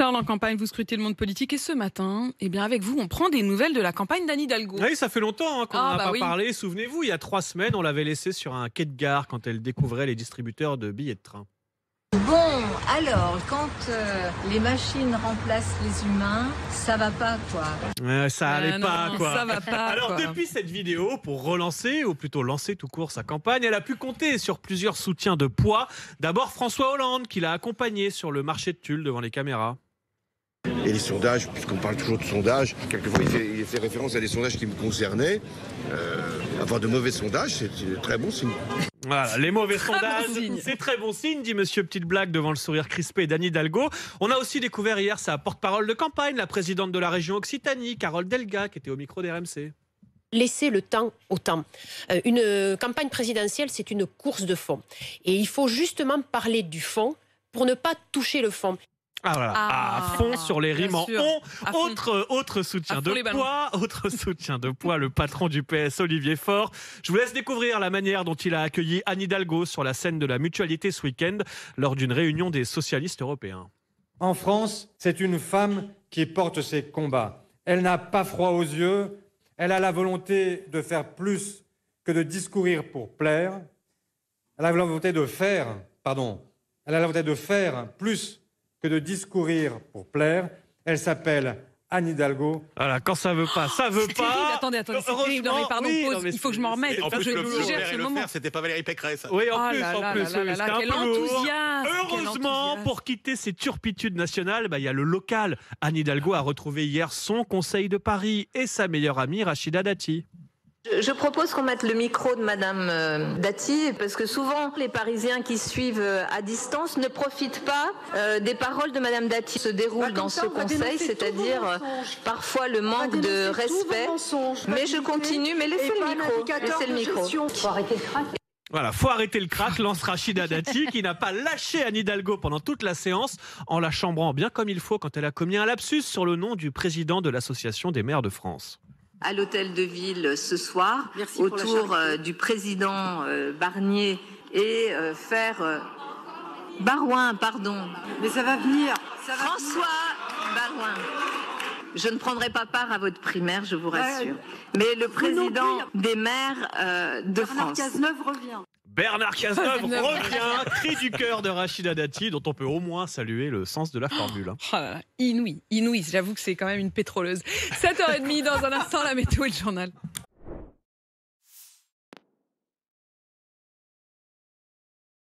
Charles, en campagne, vous scrutez le monde politique et ce matin, eh bien avec vous, on prend des nouvelles de la campagne d'Anne Hidalgo. Oui, ça fait longtemps qu'on n'en a pas oui. parlé. Souvenez-vous, il y a 3 semaines, on l'avait laissée sur un quai de gare quand elle découvrait les distributeurs de billets de train. Bon, alors, quand les machines remplacent les humains, ça va pas, quoi. Ça allait pas, non, quoi. Ça va pas, Alors, quoi. depuis cette vidéo, pour relancer, ou plutôt lancer tout court sa campagne, elle a pu compter sur plusieurs soutiens de poids. D'abord, François Hollande, qui l'a accompagné sur le marché de Tulle devant les caméras. Et les sondages, puisqu'on parle toujours de sondages, quelquefois il fait référence à des sondages qui me concernaient. Avoir de mauvais sondages, c'est très bon signe. Voilà, les mauvais sondages, bon signe. c'est très bon signe, dit Monsieur Petite Blague devant le sourire crispé d'Anne Hidalgo. On a aussi découvert hier sa porte-parole de campagne, la présidente de la région Occitanie, Carole Delga, qui était au micro d'RMC. Laisser le temps au temps. Une campagne présidentielle, c'est une course de fond. Et il faut justement parler du fond pour ne pas toucher le fond. Ah voilà, à fond sur les rimes en sûr. on. Autre soutien de les poids, le patron du PS, Olivier Faure. Je vous laisse découvrir la manière dont il a accueilli Anne Hidalgo sur la scène de la Mutualité ce week-end lors d'une réunion des socialistes européens. En France, c'est une femme qui porte ses combats. Elle n'a pas froid aux yeux, elle a la volonté de faire plus que de discourir pour plaire. Elle a la volonté de faire plus que de discourir pour plaire. Elle s'appelle Anne Hidalgo. Voilà, quand ça veut pas, ça veut pas. Attendez, c'est terrible. Non, mais pardon, pause. Il faut que je m'en remette. En plus, je le digère ce moment. c'était pas Valérie Pécresse. Oui, en plus, quel c'était un peu lourd. enthousiasme. Heureusement, pour quitter ses turpitudes nationales, il y a le local. Anne Hidalgo a retrouvé hier son conseil de Paris et sa meilleure amie Rachida Dati. Je propose qu'on mette le micro de Madame Dati, parce que souvent, les Parisiens qui suivent à distance ne profitent pas des paroles de Madame Dati. Se déroule dans ce conseil, c'est-à-dire parfois le manque de respect. Mais je continue, mais laissez le micro. Faut arrêter le crack. Voilà, faut arrêter le crack, lance Rachida Dati, qui n'a pas lâché Anne Hidalgo pendant toute la séance, en la chambrant bien comme il faut quand elle a commis un lapsus sur le nom du président de l'Association des maires de France. À l'hôtel de ville ce soir, autour du président Barnier et Barouin, pardon. Mais ça va venir. François Barouin. Je ne prendrai pas part à votre primaire, je vous rassure. Mais le président des maires de France. Bernard Cazeneuve revient, cri du cœur de Rachida Dati, dont on peut au moins saluer le sens de la formule. Oh là là, inouï. J'avoue que c'est quand même une pétroleuse. 7h30 dans un instant, la météo et le journal.